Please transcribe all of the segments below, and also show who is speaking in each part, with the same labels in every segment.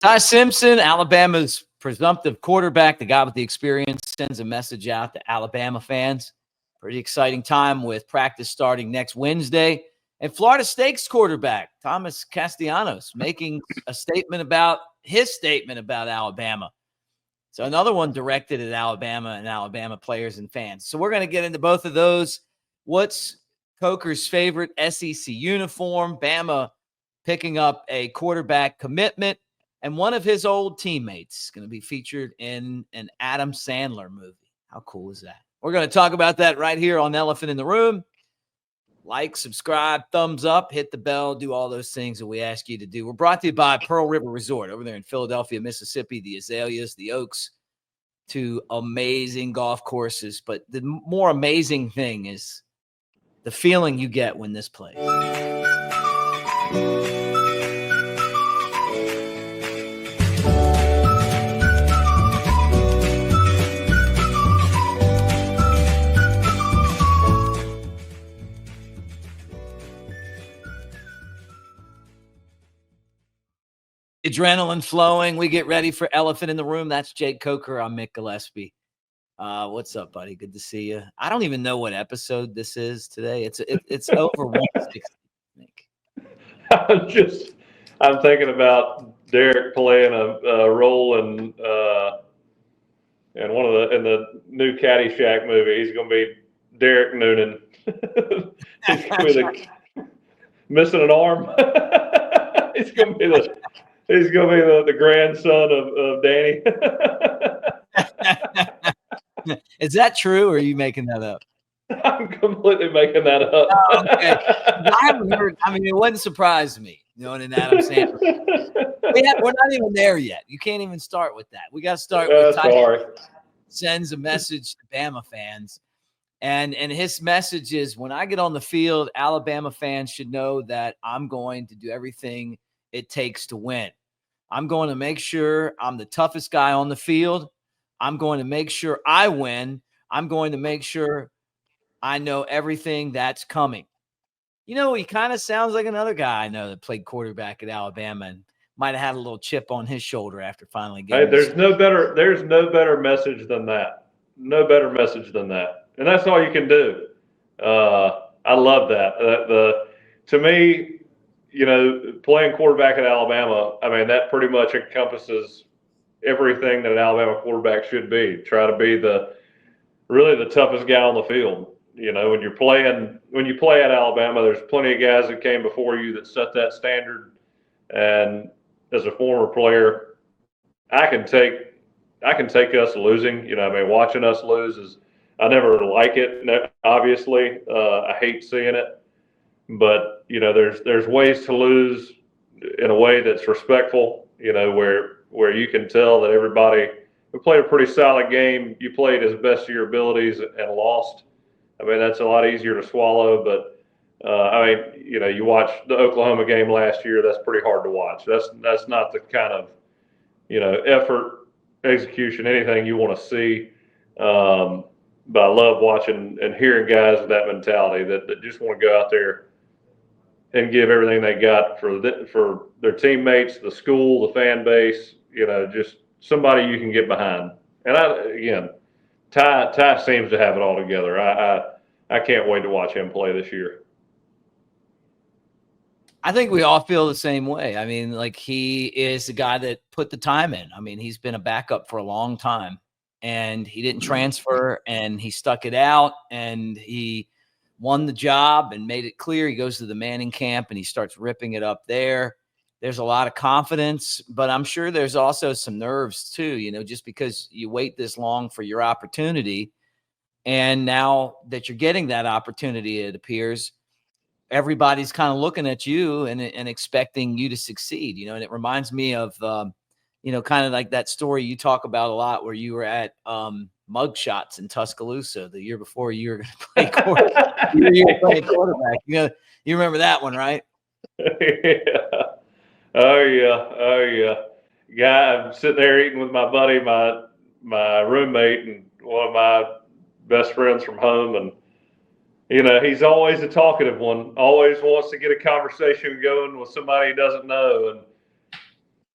Speaker 1: Ty Simpson, Alabama's presumptive quarterback, the guy with the experience, sends a message out to Alabama fans. Pretty exciting time with practice starting next Wednesday. And Florida State's quarterback, Thomas Castellanos, making a statement about his statement about Alabama. So another one directed at Alabama and Alabama players and fans. So we're going to get into both of those. What's Coker's favorite SEC uniform? Bama picking up a quarterback commitment. And one of his old teammates is going to be featured in an Adam Sandler movie. How cool is that? We're going to talk about that right here on Elephant in the Room. Like, subscribe, thumbs up, hit the bell, do all those things that we ask you to do. We're brought to you by Pearl River Resort over there in Philadelphia, Mississippi, the Azaleas, the Oaks, two amazing golf courses. But the more amazing thing is the feeling you get when this plays. Adrenaline flowing. We get ready for Elephant in the Room. That's Jake Coker. I'm Mick Gillispie. What's up, buddy? Good to see you. I don't even know what episode this is today. It's over 160, I
Speaker 2: think. I'm thinking about Derrick playing a role in the new Caddyshack movie. He's going to be Derrick Noonan. He's going to be missing an arm. He's going to be the grandson of Danny.
Speaker 1: Is that true, or are you making that up?
Speaker 2: I'm completely making that up.
Speaker 1: Oh, okay. I haven't heard. I mean, it wouldn't surprise me, knowing an Adam Sandler. We're not even there yet. You can't even start with that. We got to start with Tyler sends a message to Bama fans. And his message is, when I get on the field, Alabama fans should know that I'm going to do everything it takes to win. I'm going to make sure I'm the toughest guy on the field. I'm going to make sure I win. I'm going to make sure I know everything that's coming. You know, he kind of sounds like another guy I know that played quarterback at Alabama and might have had a little chip on his shoulder after finally getting.
Speaker 2: Hey, there's no better message than that. No better message than that. And that's all you can do. I love that. To me, you know, playing quarterback at Alabama, I mean, that pretty much encompasses everything that an Alabama quarterback should be. Try to be really the toughest guy on the field. You know, when you play at Alabama, there's plenty of guys that came before you that set that standard. And as a former player, I can take us losing. You know, I mean, watching us lose I never like it. Obviously, I hate seeing it. But, you know, there's ways to lose in a way that's respectful, you know, where you can tell that everybody who played a pretty solid game, you played as best of your abilities and lost. I mean, that's a lot easier to swallow. But, I mean, you know, you watch the Oklahoma game last year, that's pretty hard to watch. That's not the kind of, you know, effort, execution, anything you want to see. But I love watching and hearing guys with that mentality that just want to go out there and give everything they got for their teammates, the school, the fan base, you know, just somebody you can get behind. And Ty seems to have it all together. I can't wait to watch him play this year.
Speaker 1: I think we all feel the same way. I mean, like, he is the guy that put the time in. I mean, he's been a backup for a long time, and he didn't transfer, and he stuck it out, and he won the job and made it clear. He goes to the Manning camp and he starts ripping it up there. There's a lot of confidence, but I'm sure there's also some nerves too, you know, just because you wait this long for your opportunity. And now that you're getting that opportunity, it appears everybody's kind of looking at you and expecting you to succeed, you know. And it reminds me of, you know, kind of like that story you talk about a lot where you were at Mugshots in Tuscaloosa the year before you were going to play quarterback. You know, you remember that one, right?
Speaker 2: Yeah. Oh yeah. Guy, I'm sitting there eating with my buddy, my roommate, and one of my best friends from home, and you know, he's always a talkative one. Always wants to get a conversation going with somebody he doesn't know, and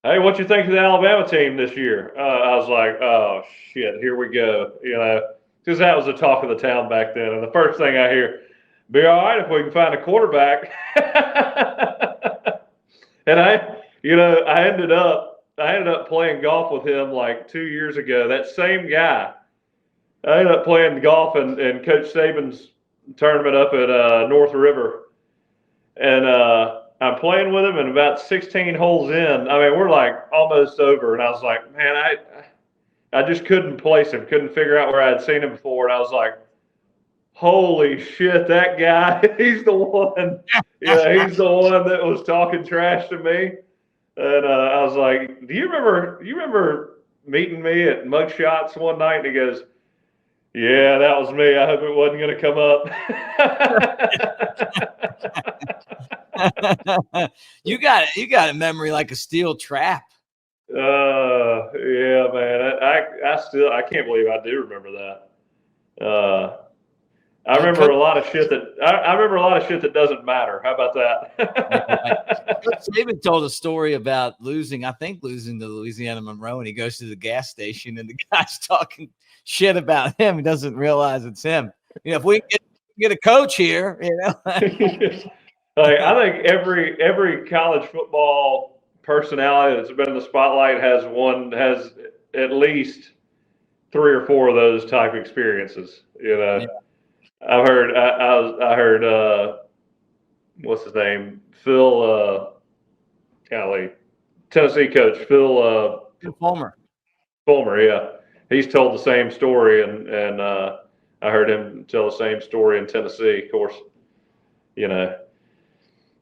Speaker 2: Hey, what you think of the Alabama team this year? I was like, oh shit, here we go. Because that was the talk of the town back then. And the first thing I hear, be all right if we can find a quarterback. And I ended up playing golf with him like 2 years ago. That same guy. I ended up playing golf in Coach Saban's tournament up at North River, and I'm playing with him, and about 16 holes in, I mean, we're like almost over, and I was like, man, I just couldn't place him, couldn't figure out where I had seen him before, and I was like, holy shit, that guy, he's the one. Yeah, he's the one that was talking trash to me. And I was like, do you remember meeting me at Mugshots one night? And he goes, yeah, that was me. I hope it wasn't going to come
Speaker 1: up. You got a memory like a steel trap.
Speaker 2: Yeah, man. I can't believe I do remember that. I remember a lot of shit that doesn't matter. How about that?
Speaker 1: Coach Saban told a story about losing to Louisiana Monroe, and he goes to the gas station, and the guy's talking shit about him. He doesn't realize it's him. If we get a coach here,
Speaker 2: Like, I think every college football personality that's been in the spotlight has at least 3 or 4 of those type experiences. Yeah. I heard what's his name? Phil Tennessee coach Phil
Speaker 1: Fulmer.
Speaker 2: Fulmer, yeah. He's told the same story, and I heard him tell the same story in Tennessee. Of course,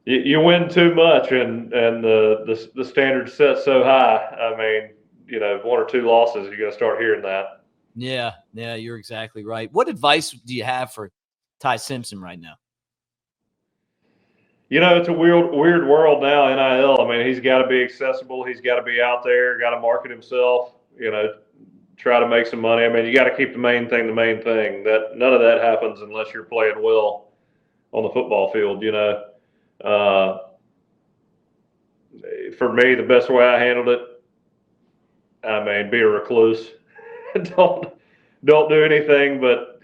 Speaker 2: you win too much, and the standard's set so high. I mean, 1 or 2 losses, you're going to start hearing that.
Speaker 1: Yeah, you're exactly right. What advice do you have for Ty Simpson right now?
Speaker 2: It's a weird world now, NIL. I mean, he's got to be accessible. He's got to be out there, got to market himself, try to make some money. I mean, you got to keep the main thing. That none of that happens unless you're playing well on the football field, For me, the best way I handled it, I mean, be a recluse. Don't do anything but,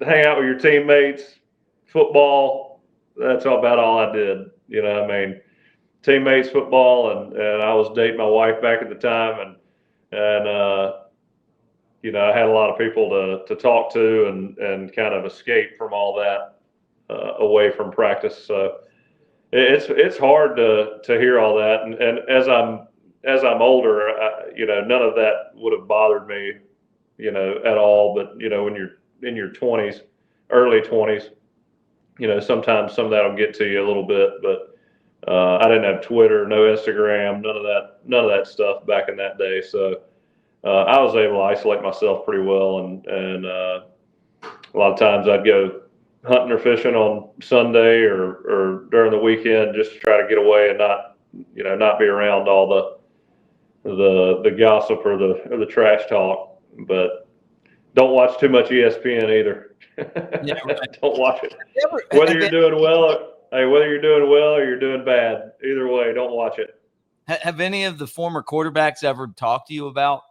Speaker 2: hang out with your teammates, football. That's about all I did. I mean, teammates, football, and I was dating my wife back at the time, and I had a lot of people to talk to and kind of escape from all that away from practice. So it's hard to hear all that, and as I'm older, none of that would have bothered me, at all. But when you're in your 20s, early 20s, sometimes some of that'll get to you a little bit. But I didn't have Twitter, no Instagram, none of that stuff back in that day. So I was able to isolate myself pretty well, and a lot of times I'd go hunting or fishing on Sunday or during the weekend just to try to get away and not be around all the gossip or the trash talk. But don't watch too much ESPN either.
Speaker 1: Yeah, right.
Speaker 2: Don't watch it. Whether you're doing well or you're doing bad, either way, don't watch it.
Speaker 1: Have any of the former quarterbacks ever talked to you about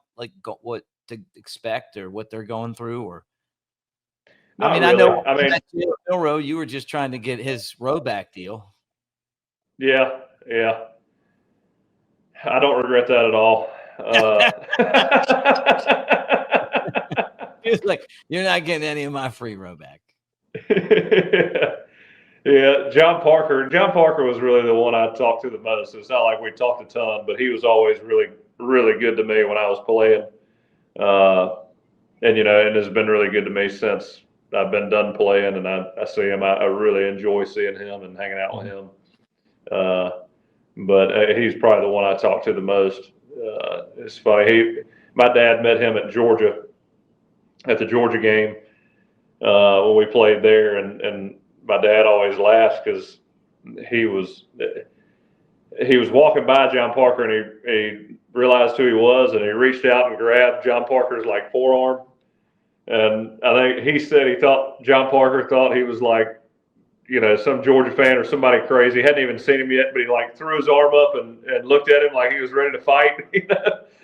Speaker 1: what to expect or what they're going through? Or
Speaker 2: Not
Speaker 1: I mean,
Speaker 2: really.
Speaker 1: I know Milroe, you were just trying to get his row back deal.
Speaker 2: Yeah. I don't regret that at all.
Speaker 1: It's like, you're not getting any of my free row back.
Speaker 2: Yeah, John Parker was really the one I talked to the most. It's not like we talked a ton, but he was always really, really good to me when I was playing. And has been really good to me since I've been done playing, and I see him. I really enjoy seeing him and hanging out with him. But he's probably the one I talk to the most. It's funny. My dad met him at Georgia, at the Georgia game when we played there, and my dad always laughs because he was walking by John Parker, and he realized who he was, and he reached out and grabbed John Parker's forearm, and I think he said he thought John Parker thought he was some Georgia fan or somebody crazy, hadn't even seen him yet, but he like threw his arm up and looked at him like he was ready to fight.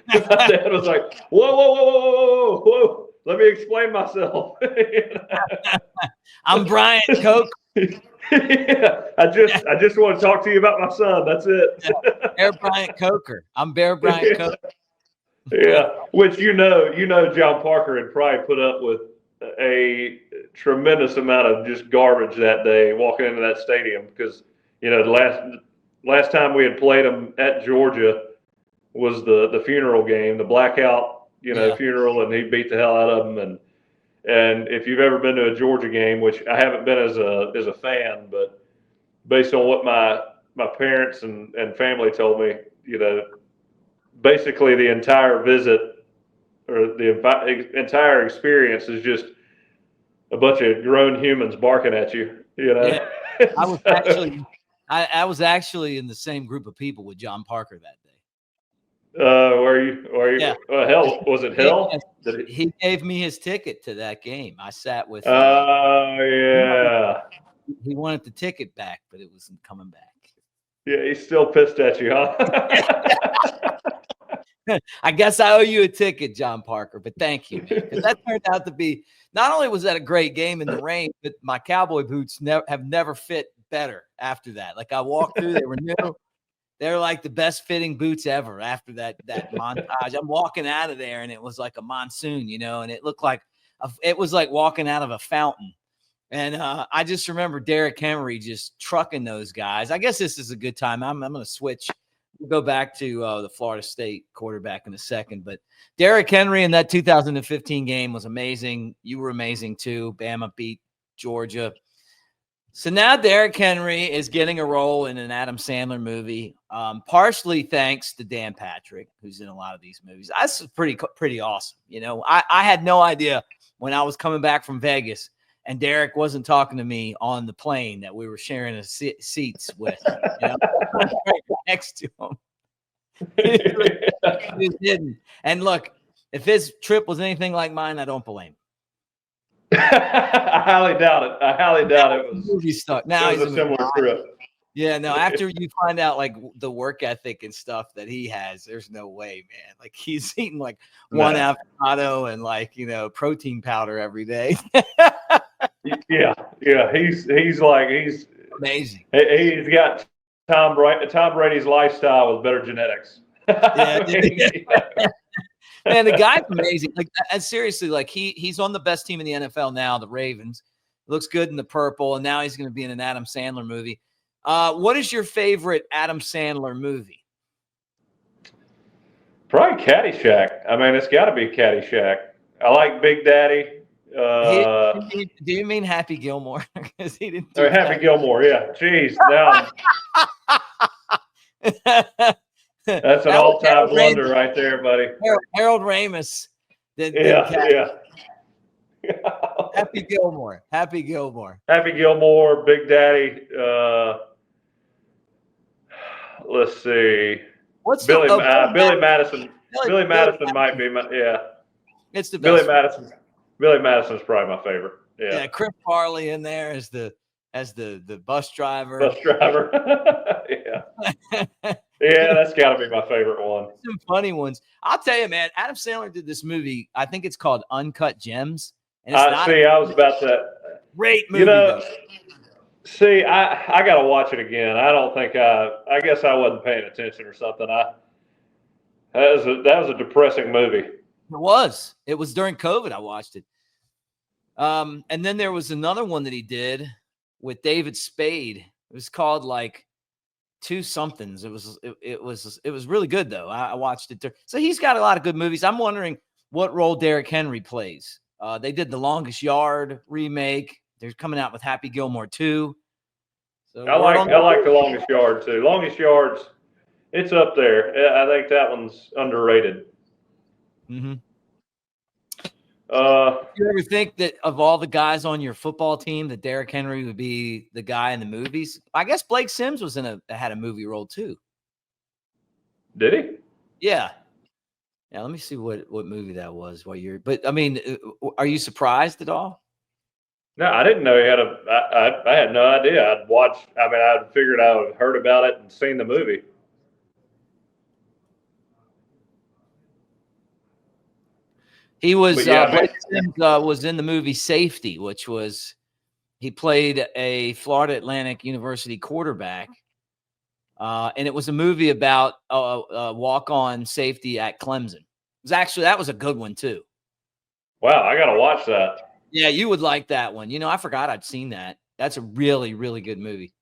Speaker 2: My dad was like, "Whoa, whoa, whoa, whoa, whoa, whoa! Let me explain myself."
Speaker 1: I'm Brian Coke.
Speaker 2: Yeah, I just want to talk to you about my son. That's it.
Speaker 1: Bear Bryant Coker. I'm Bear Bryant Coker.
Speaker 2: Yeah, which John Parker had probably put up with a tremendous amount of just garbage that day walking into that stadium because the last time we had played them at Georgia was the funeral game, the blackout funeral, and he beat the hell out of them. And if you've ever been to a Georgia game, which I haven't been as a fan, but based on what my parents and family told me, basically the entire visit or the entire experience is just a bunch of grown humans barking at you.
Speaker 1: Yeah. I was actually in the same group of people with John Parker that day.
Speaker 2: Were you?
Speaker 1: Yeah.
Speaker 2: Hell, was it hell?
Speaker 1: He gave me his ticket to that game. I sat with.
Speaker 2: Yeah.
Speaker 1: He wanted the ticket back, but it wasn't coming back.
Speaker 2: Yeah, he's still pissed at you, huh?
Speaker 1: I guess I owe you a ticket, John Parker, but thank you, man. Because that turned out to be, not only was that a great game in the rain, but my cowboy boots have never fit better after that. Like I walked through, they were new. They're like the best fitting boots ever after that montage. I'm walking out of there and it was like a monsoon, and it looked like it was like walking out of a fountain. And I just remember Derrick Henry just trucking those guys. I guess this is a good time. I'm going to switch. We'll go back to the Florida State quarterback in a second. But Derrick Henry in that 2015 game was amazing. You were amazing too. Bama beat Georgia. So now Derrick Henry is getting a role in an Adam Sandler movie, partially thanks to Dan Patrick, who's in a lot of these movies. That's pretty awesome. I had no idea when I was coming back from Vegas and Derrick wasn't talking to me on the plane that we were sharing seats with, right next to him. He was hidden. And look, if his trip was anything like mine, I don't blame him.
Speaker 2: I highly doubt it was
Speaker 1: movie star. Now
Speaker 2: he's a similar trip.
Speaker 1: Yeah, no, after you find out like the work ethic and stuff that he has, there's no way, man. Like he's eating like one avocado and protein powder every day.
Speaker 2: Yeah. He's
Speaker 1: amazing.
Speaker 2: He's got Tom Brady's lifestyle with better genetics.
Speaker 1: Man, the guy's amazing. Like, and seriously, like he's on the best team in the NFL now, the Ravens. Looks good in the purple, and now he's going to be in an Adam Sandler movie. What is your favorite Adam Sandler movie?
Speaker 2: Probably Caddyshack. I mean, it's got to be Caddyshack. I like Big Daddy.
Speaker 1: Do you mean Happy Gilmore? Because he didn't.
Speaker 2: Happy Gilmore, yeah. Jeez, now that's an all-time blunder right there, buddy.
Speaker 1: Harold Ramis.
Speaker 2: Yeah.
Speaker 1: Happy Gilmore.
Speaker 2: Happy Gilmore, Big Daddy. Let's see.
Speaker 1: What's
Speaker 2: Billy Madison? Billy Madison might be
Speaker 1: It's the best.
Speaker 2: Billy Madison's probably my favorite.
Speaker 1: Yeah, Chris Farley in there as the bus driver.
Speaker 2: Yeah, that's got to be my favorite one.
Speaker 1: Some funny ones. I'll tell you, man. Adam Sandler did this movie. I think it's called Uncut Gems. And
Speaker 2: I was about that.
Speaker 1: Great movie.
Speaker 2: I got to watch it again. I don't think I guess I wasn't paying attention or something. That was a depressing movie.
Speaker 1: It was during COVID. I watched it. And then there was another one that he did with David Spade. It was called like Two Somethings. It was really good though. I watched it. So he's got a lot of good movies. I'm wondering what role Derrick Henry plays. They did The Longest Yard remake. They're coming out with Happy Gilmore 2. So
Speaker 2: I like The Longest Yard too. Longest Yard's it's up there. I think that one's underrated.
Speaker 1: Mm-hmm. Do you ever think that of all the guys on your football team, that Derrick Henry would be the guy in the movies? I guess Blake Sims was had a movie role too.
Speaker 2: Did he?
Speaker 1: Yeah. Yeah. Let me see what movie that was. But I mean, are you surprised at all?
Speaker 2: No, I didn't know he had a. I had no idea. I'd watched. I mean, I'd figured I would have heard about it and seen the movie.
Speaker 1: He was
Speaker 2: But yeah,
Speaker 1: Blake Sims was in the movie Safety, which was he played a Florida Atlantic University quarterback. And it was a movie about walk-on safety at Clemson. That was a good one too.
Speaker 2: wow, I got to watch that.
Speaker 1: Yeah, you would like that one. You know, I forgot I'd seen that. That's a really, really good movie.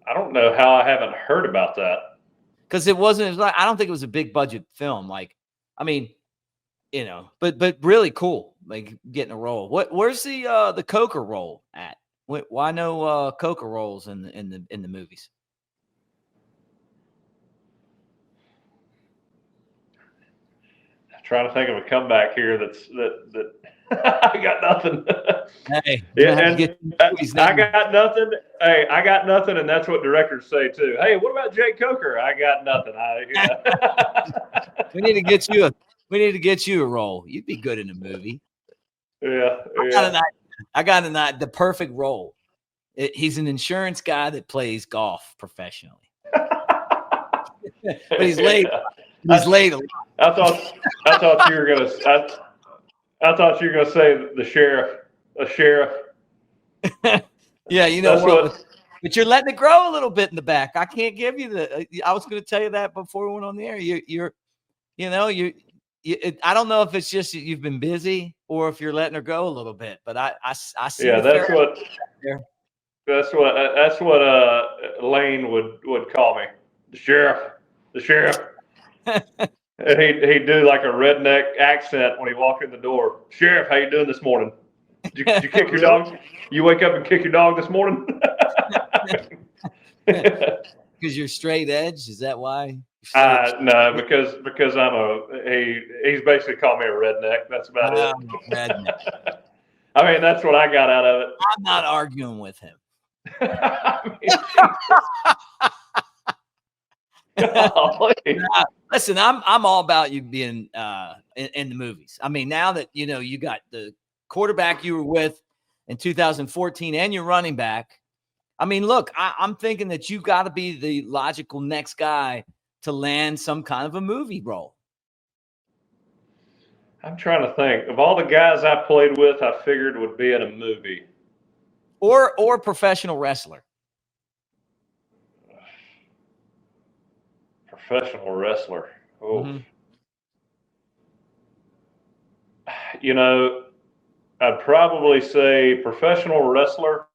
Speaker 2: I don't know how I haven't heard about that.
Speaker 1: Because it wasn't like I don't think it was a big budget film. Like, I mean, you know, but really cool. Like getting a role. Where's the Coker role at? Why no Coker roles in the movies?
Speaker 2: Trying to think of a comeback here that I got nothing.
Speaker 1: Hey,
Speaker 2: yeah, and I got nothing. Hey, I got nothing, and that's what directors say too. Hey, what about Jake Coker? I got nothing.
Speaker 1: We need to get you a role. You'd be good in a movie.
Speaker 2: Yeah,
Speaker 1: I got the perfect role. He's an insurance guy that plays golf professionally, but he's late. He's late.
Speaker 2: I thought you were gonna. I thought you were gonna say the sheriff. A sheriff.
Speaker 1: Yeah, you know what? But you're letting it grow a little bit in the back. I can't give you I was going to tell you that before we went on the air. I don't know if it's just you've been busy or if you're letting her go a little bit. But I see.
Speaker 2: Yeah, that's what Lane would call me, the sheriff. And he'd do like a redneck accent when he walked in the door. Sheriff, how you doing this morning? Did you kick your dog? You wake up and kick your dog this morning?
Speaker 1: Because you're straight edge? Is that why?
Speaker 2: No, because he's basically called me a redneck. That's about it. Redneck. I mean, that's what I got out of it.
Speaker 1: I'm not arguing with him. Listen, I'm all about you being in the movies. I mean, now that you got the quarterback you were with in 2014 and your running back. I mean, look, I'm thinking that you got to be the logical next guy to land some kind of a movie role.
Speaker 2: I'm trying to think of all the guys I played with. I figured would be in a movie
Speaker 1: or professional wrestler.
Speaker 2: Professional wrestler. Oh, I'd probably say professional wrestler.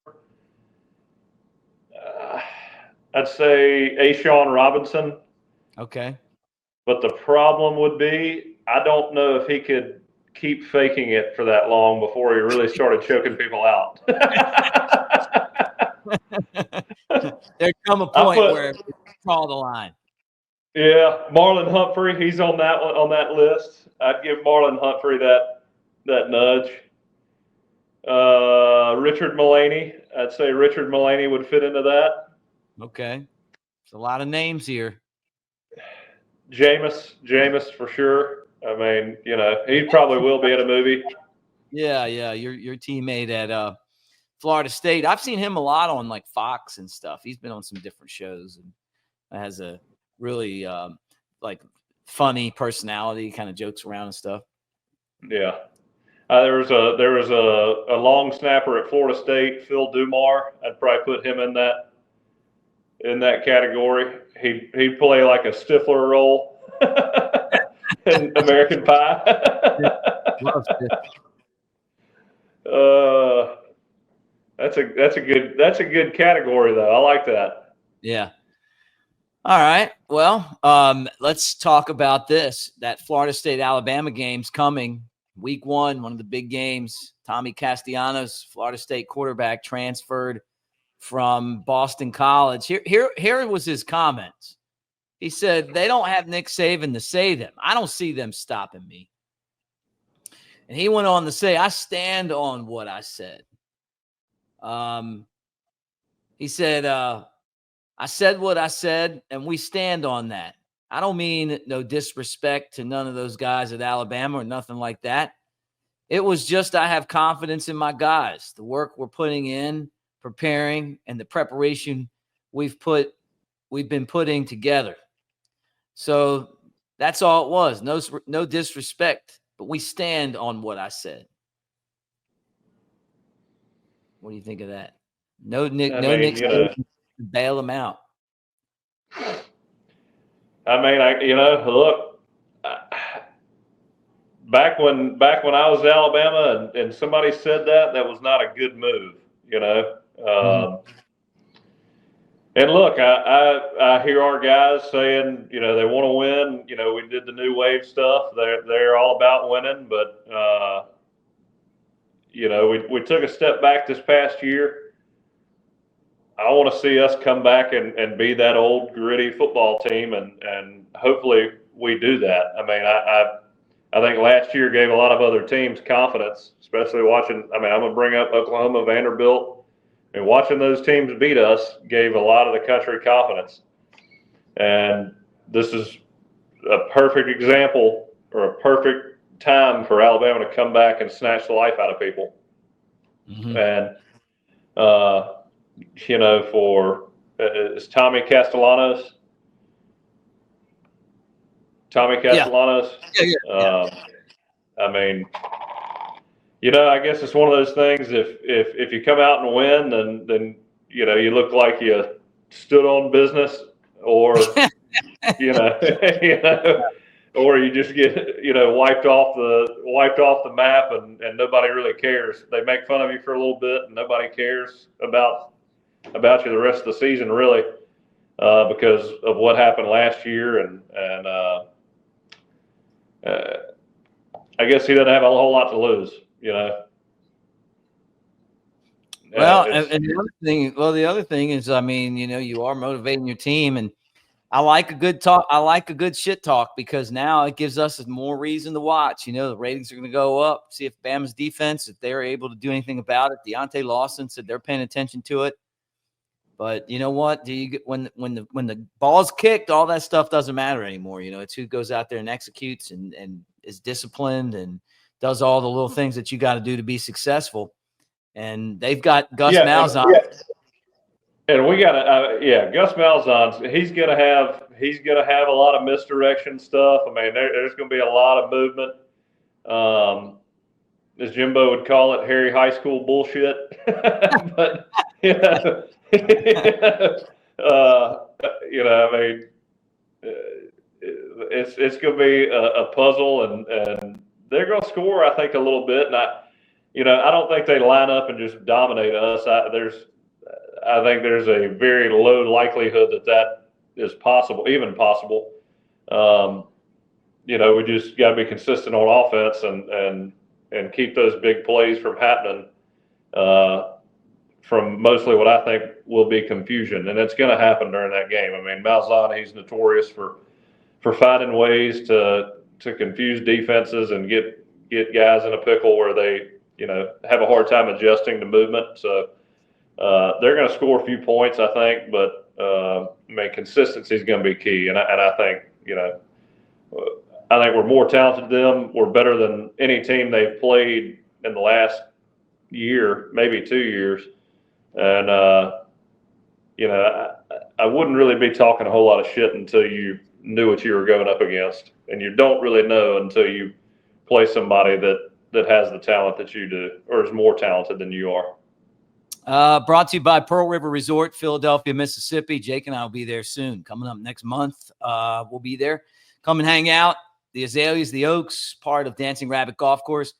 Speaker 2: I'd say Ashawn Robinson.
Speaker 1: Okay.
Speaker 2: But the problem would be, I don't know if he could keep faking it for that long before he really started choking people out.
Speaker 1: There'd come a point where you draw the line.
Speaker 2: Yeah, Marlon Humphrey, he's on that list. I'd give Marlon Humphrey that nudge. Richard Mullaney, I'd say Richard Mullaney would fit into that.
Speaker 1: Okay, there's a lot of names here.
Speaker 2: Jameis for sure. I mean, he probably will be in a movie.
Speaker 1: Yeah, your teammate at Florida State. I've seen him a lot on like Fox and stuff. He's been on some different shows and has a really like funny personality, kind of jokes around and stuff.
Speaker 2: Yeah. There was a long snapper at Florida State, Phil Dumar. I'd probably put him in that category. He'd play like a Stifler role in American Pie. That's a good category though. I like that.
Speaker 1: Yeah. All right. Well, let's talk about this. That Florida State-Alabama game's coming. Week 1, one of the big games. Tommy Castellanos, Florida State quarterback, transferred from Boston College. Here was his comments. He said, they don't have Nick Saban to save them. I don't see them stopping me. And he went on to say, I stand on what I said. He said, I said what I said, and we stand on that. I don't mean no disrespect to none of those guys at Alabama or nothing like that. It was just I have confidence in my guys. The work we're putting in, preparing, and the preparation we've been putting together. So that's all it was. No disrespect, but we stand on what I said. What do you think of that? No Nick bail him out.
Speaker 2: I mean, look, back when I was at Alabama and somebody said that was not a good move, And look, I hear our guys saying, they want to win. We did the new wave stuff. They're all about winning, but we took a step back this past year. I want to see us come back and be that old gritty football team, and hopefully we do that. I mean, I think last year gave a lot of other teams confidence, especially watching. I mean, I'm gonna bring up Oklahoma, Vanderbilt, and watching those teams beat us gave a lot of the country confidence. And this is a perfect example or a perfect time for Alabama to come back and snatch the life out of people.
Speaker 1: Mm-hmm.
Speaker 2: And for is Tommy Castellanos. Yeah. I mean, I guess it's one of those things. If you come out and win, then you look like you stood on business, or or you just get wiped off the map, and nobody really cares. They make fun of you for a little bit, and nobody cares about you the rest of the season, really, because of what happened last year, and I guess he doesn't have a whole lot to lose,
Speaker 1: Well, and the other thing is, I mean, you are motivating your team, and I like a good talk. I like a good shit talk, because now it gives us more reason to watch. The ratings are going to go up. See if Bama's defense, if they're able to do anything about it. Deontay Lawson said they're paying attention to it. But you know what? When the ball's kicked, all that stuff doesn't matter anymore. It's who goes out there and executes and is disciplined and does all the little things that you got to do to be successful. And they've got Gus Malzahn.
Speaker 2: And we got Gus Malzahn. He's gonna have a lot of misdirection stuff. I mean, there's gonna be a lot of movement. As Jimbo would call it, Harry High School bullshit. But I mean, it's going to be a puzzle, and they're going to score, I think, a little bit. And I don't think they line up and just dominate us. I think there's a very low likelihood that is possible, even possible. We just got to be consistent on offense and keep those big plays from happening. From mostly what I think will be confusion, and it's going to happen during that game. I mean, Malzahn, he's notorious for finding ways to confuse defenses and get guys in a pickle where they have a hard time adjusting to movement. So they're going to score a few points, I think, but consistency is going to be key. And I think we're more talented than them. We're better than any team they've played in the last year, maybe 2 years. And, I wouldn't really be talking a whole lot of shit until you knew what you were going up against. And you don't really know until you play somebody that has the talent that you do, or is more talented than you are.
Speaker 1: Brought to you by Pearl River Resort, Philadelphia, Mississippi. Jake and I will be there soon. Coming up next month, we'll be there. Come and hang out. The Azaleas, the Oaks, part of Dancing Rabbit Golf Course.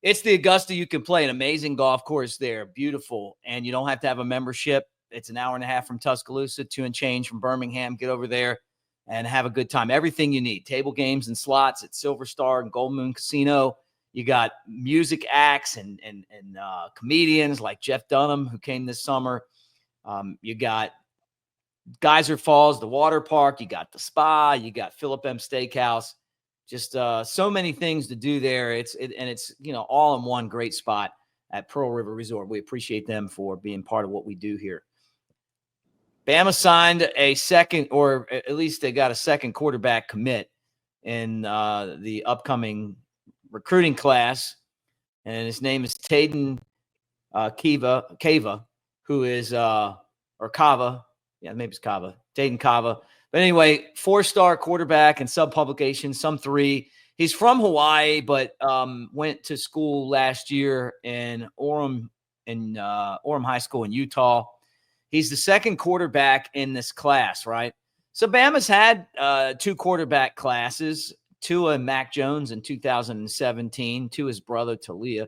Speaker 1: It's the Augusta. You can play an amazing golf course there. Beautiful. And you don't have to have a membership. It's an hour and a half from Tuscaloosa, 2 and change from Birmingham. Get over there and have a good time. Everything you need. Table games and slots at Silver Star and Gold Moon Casino. You got music acts and comedians like Jeff Dunham, who came this summer. You got Geyser Falls, the water park. You got the spa. You got Philip M. Steakhouse. Just so many things to do there. It's all in one great spot at Pearl River Resort. We appreciate them for being part of what we do here. Bama signed a second, or at least they got a second quarterback commit in the upcoming recruiting class. and his name is Taden Cava, who is or Cava. Yeah, maybe it's Cava. Taden Cava. But anyway, 4-star quarterback in sub publications, some 3. He's from Hawaii, but went to school last year in Orem High School in Utah. He's the second quarterback in this class, right? So Bama's had 2 quarterback classes, Tua and Mac Jones in 2017, Tua's brother Talia,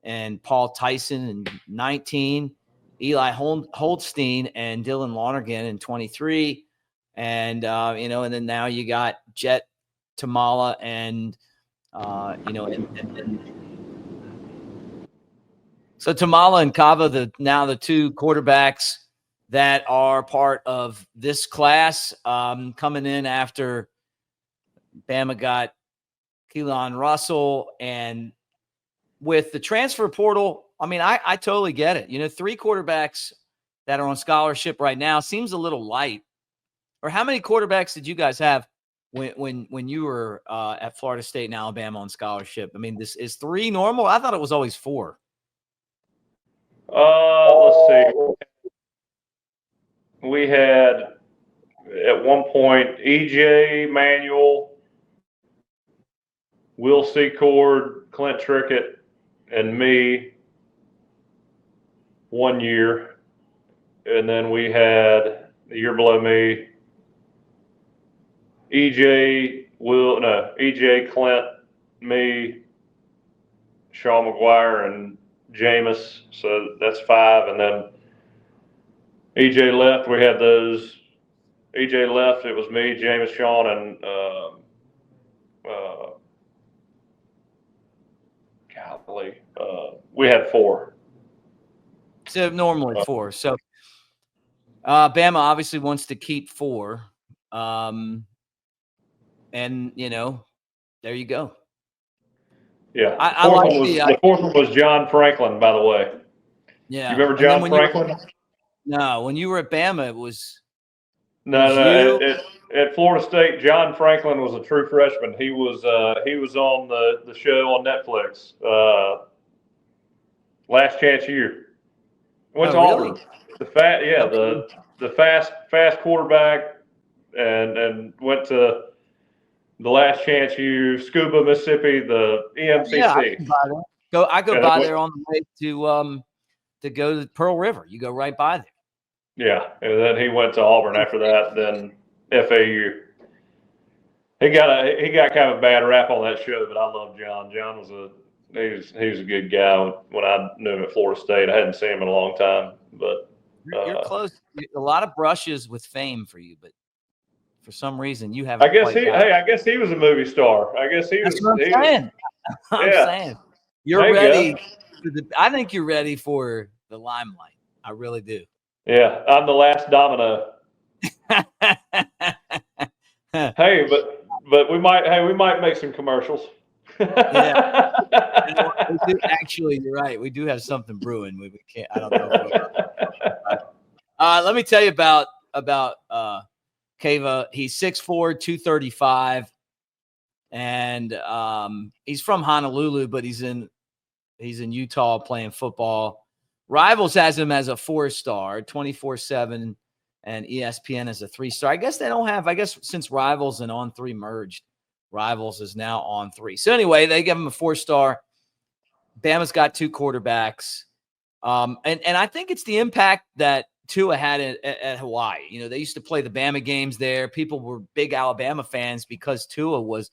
Speaker 1: and Paul Tyson in 19, Eli Holstein and Dylan Lonergan in 23. And, and then now you got Jet Tamala and, so Tamala and Cava, the 2 quarterbacks that are part of this class, coming in after Bama got Keelan Russell. And with the transfer portal, I mean, I totally get it. 3 quarterbacks that are on scholarship right now seems a little light. Or how many quarterbacks did you guys have when you were at Florida State and Alabama on scholarship? I mean, this is 3 normal? I thought it was always 4.
Speaker 2: Let's see. We had at one point EJ Manuel, Will Secord, Clint Trickett, and me 1 year. And then we had the year below me, EJ, Clint, me, Sean McGuire, and Jameis. So that's 5. And then EJ left. We had those. EJ left. It was me, Jameis, Sean, and we had 4.
Speaker 1: So normally 4. So Bama obviously wants to keep 4. And there you go.
Speaker 2: Yeah.
Speaker 1: I like
Speaker 2: the 4th one was John Franklin, by the way.
Speaker 1: Yeah.
Speaker 2: You remember John Franklin?
Speaker 1: No, when you were at Bama, it was.
Speaker 2: No. At Florida State, John Franklin was a true freshman. He was on the show on Netflix. Last Chance U. Went to Auburn.
Speaker 1: Really?
Speaker 2: The fast quarterback, and went to the Last Chance U, Scuba, Mississippi, the EMCC.
Speaker 1: Yeah, I go by there on the way to go to Pearl River. You go right by there.
Speaker 2: Yeah, and then he went to Auburn after that. Then FAU. He got kind of a bad rap on that show, but I love John. John was he was a good guy when I knew him at Florida State. I hadn't seen him in a long time, but
Speaker 1: you're close. A lot of brushes with fame for you, but for some reason you haven't.
Speaker 2: I guess he was a movie star. I guess he was.
Speaker 1: That's what I'm saying. I'm saying you're ready. I think you're ready for the limelight. I really do.
Speaker 2: Yeah, I'm the last domino. Hey, but we might make some commercials.
Speaker 1: Yeah. Actually, you're right. We do have something brewing. We can't. I don't know. Let me tell you about Cava. He's 6'4", 235, and he's from Honolulu, but he's in Utah playing football. Rivals has him as a 4-star, 24/7, and ESPN as a 3-star. I guess they don't have. I guess since Rivals and On3 merged, Rivals is now On3. So anyway, they give him a 4-star. Bama's got 2 quarterbacks, and I think it's the impact that Tua had at Hawaii. They used to play the Bama games there. People were big Alabama fans because Tua was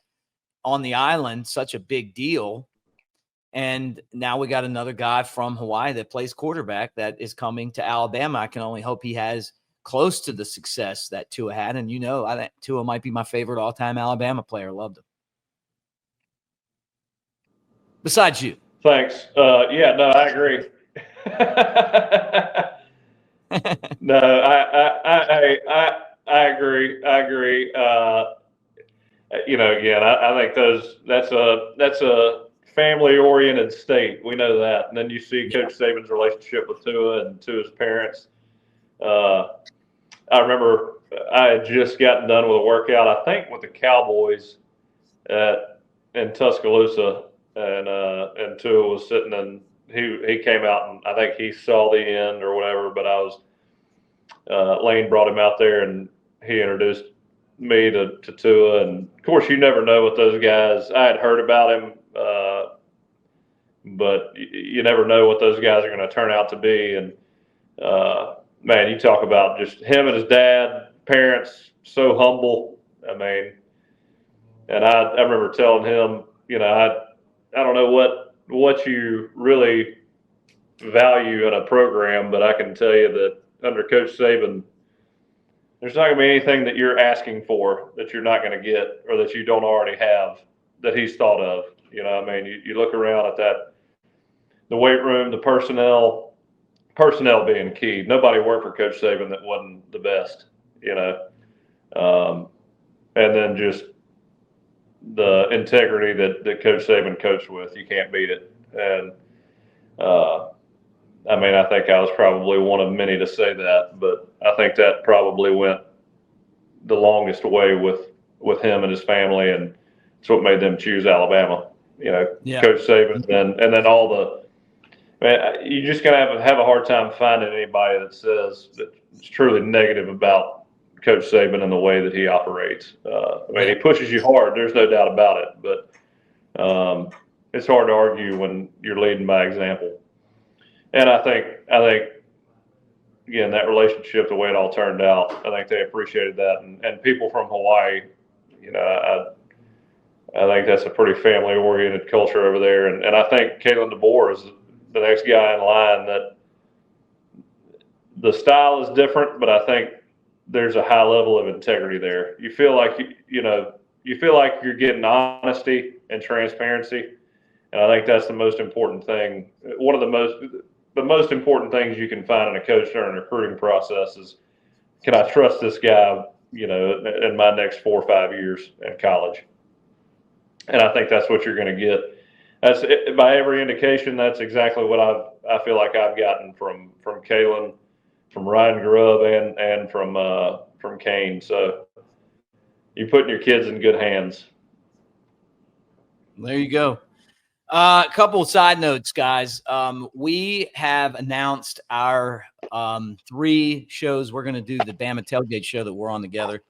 Speaker 1: on the island, such a big deal. And now we got another guy from Hawaii that plays quarterback that is coming to Alabama. I can only hope he has close to the success that Tua had. And I think Tua might be my favorite all-time Alabama player. Loved him. Besides you.
Speaker 2: Thanks. Yeah, no, I agree. No, I agree. I agree. Again, I think that's a family-oriented state. We know that. And then you see Coach Saban's relationship with Tua and Tua's parents. I remember I had just gotten done with a workout, I think with the Cowboys in Tuscaloosa. and Tua was sitting in. He came out and I think he saw the end or whatever. But Lane brought him out there and he introduced me to Tua, and of course you never know what those guys. I had heard about him, but you never know what those guys are going to turn out to be. And man, you talk about just him and his dad, parents, so humble. I mean, and I remember telling him, I don't know what you really value in a program, but I can tell you that under Coach Saban, there's not going to be anything that you're asking for that you're not going to get or that you don't already have that he's thought of. I mean, you look around at the weight room, the personnel being key. Nobody worked for Coach Saban that wasn't the best, and then just the integrity that Coach Saban coached with, you can't beat it. And I mean, I think I was probably one of many to say that, but I think that probably went the longest way with him and his family, and it's what made them choose Alabama. Coach Saban, and then all the. Man, you're just gonna have a hard time finding anybody that says that it's truly negative about Coach Saban and the way that he operates. I mean, he pushes you hard. There's no doubt about it, but it's hard to argue when you're leading by example. And I think again, that relationship, the way it all turned out, I think they appreciated that. And people from Hawaii, I think that's a pretty family-oriented culture over there. And I think Kalen DeBoer is the next guy in line that the style is different, but I think there's a high level of integrity there. You feel like you feel like you're getting honesty and transparency, and I think that's the most important thing. One of the most important things you can find in a coach during a recruiting process is, can I trust this guy, in my next 4 or 5 years in college? And I think that's what you're going to get. That's by every indication. That's exactly what I feel like I've gotten from Kalen, from Ryan Grubb, and from Kane. So you're putting your kids in good hands.
Speaker 1: There you go. A couple of side notes, guys. We have announced our 3 shows. We're going to do the Bama Tailgate show that we're on together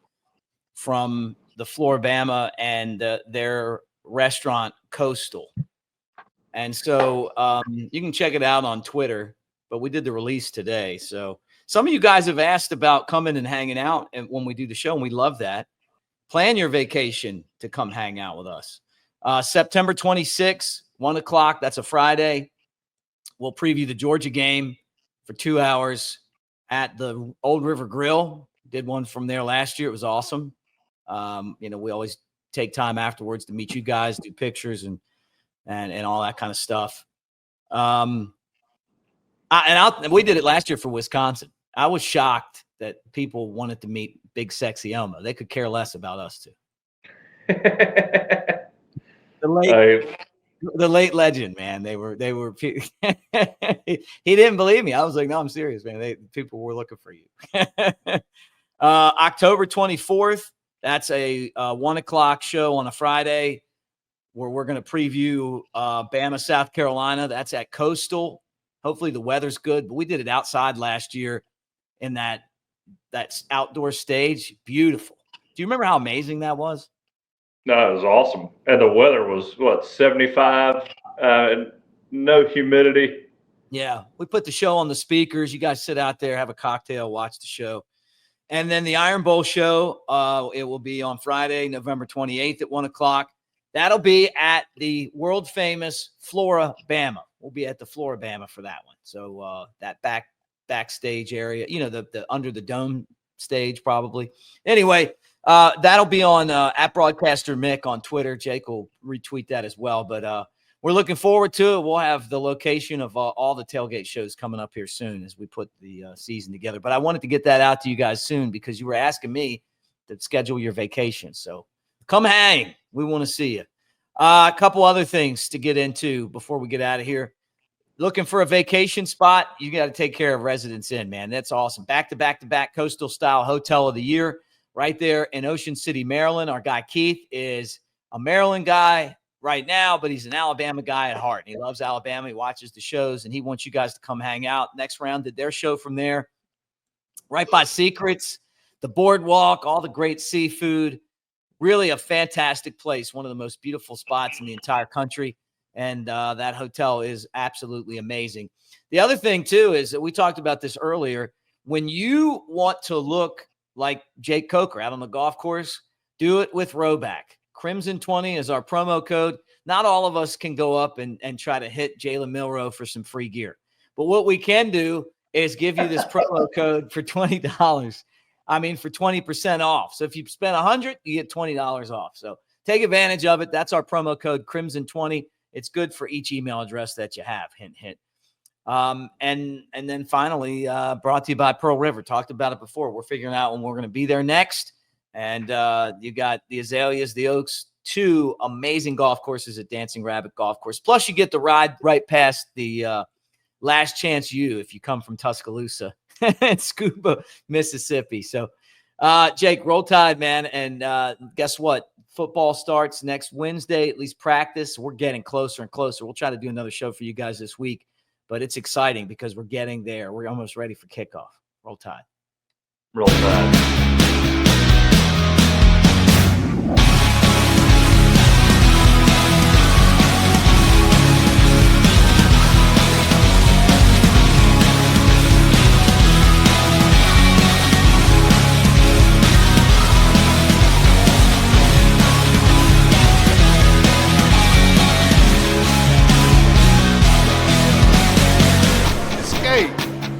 Speaker 1: from the Floribama and their restaurant Coastal. And so you can check it out on Twitter, but we did the release today. So some of you guys have asked about coming and hanging out and when we do the show, and we love that. Plan your vacation to come hang out with us. September 26th, 1 o'clock. That's a Friday. We'll preview the Georgia game for 2 hours at the Old River Grill. Did one from there last year. It was awesome. We always take time afterwards to meet you guys, do pictures and all that kind of stuff. We did it last year for Wisconsin. I was shocked that people wanted to meet Big Sexy Elmo. They could care less about us two. The late legend, man. They were. He didn't believe me. I was like, no, I'm serious, man. People were looking for you. October 24th. That's a 1 o'clock show on a Friday where we're going to preview Bama, South Carolina. That's at Coastal. Hopefully the weather's good, but we did it outside last year in that outdoor stage. Beautiful. Do you remember how amazing that was?
Speaker 2: No, it was awesome. And the weather was, 75, no humidity.
Speaker 1: Yeah, we put the show on the speakers. You guys sit out there, have a cocktail, watch the show. And then the Iron Bowl show, it will be on Friday, November 28th at 1 o'clock. That'll be at the world-famous Floribama. We'll be at the Floribama for that one. So that backstage area, the under the dome stage probably. Anyway, that'll be on at Broadcaster Mick on Twitter. Jake will retweet that as well. But we're looking forward to it. We'll have the location of all the tailgate shows coming up here soon as we put the season together. But I wanted to get that out to you guys soon because you were asking me to schedule your vacation. So come hang. We want to see you. A couple other things to get into before we get out of here. Looking for a vacation spot, you got to take care of Residence Inn, man. That's awesome. Back-to-back Coastal Style Hotel of the Year right there in Ocean City, Maryland. Our guy Keith is a Maryland guy right now, but he's an Alabama guy at heart. And he loves Alabama. He watches the shows, and he wants you guys to come hang out. Next round did their show from there, right by Secrets, the boardwalk, all the great seafood. Really a fantastic place, one of the most beautiful spots in the entire country. And that hotel is absolutely amazing. The other thing, too, is that we talked about this earlier. When you want to look like Jake Coker out on the golf course, do it with Rhoback. Crimson 20 is our promo code. Not all of us can go up and try to hit Jalen Milroe for some free gear. But what we can do is give you this promo code for $20. I mean, for 20% off. So if you spend $100, you get $20 off. So take advantage of it. That's our promo code, Crimson 20. It's good for each email address that you have. Hint, hint. And then finally, brought to you by Pearl River. Talked about it before. We're figuring out when we're going to be there next. And you got the Azaleas, the Oaks, 2 amazing golf courses at Dancing Rabbit Golf Course. Plus, you get the ride right past the Last Chance U if you come from Tuscaloosa and Scuba, Mississippi. So, Jake, roll tide, man. And guess what? Football starts next Wednesday, at least practice. We're getting closer and closer. We'll try to do another show for you guys this week. But it's exciting because we're getting there. We're almost ready for kickoff. Roll tide.
Speaker 2: Roll tide.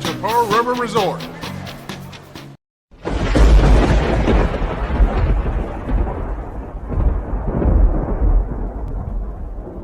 Speaker 3: To Pearl River Resort.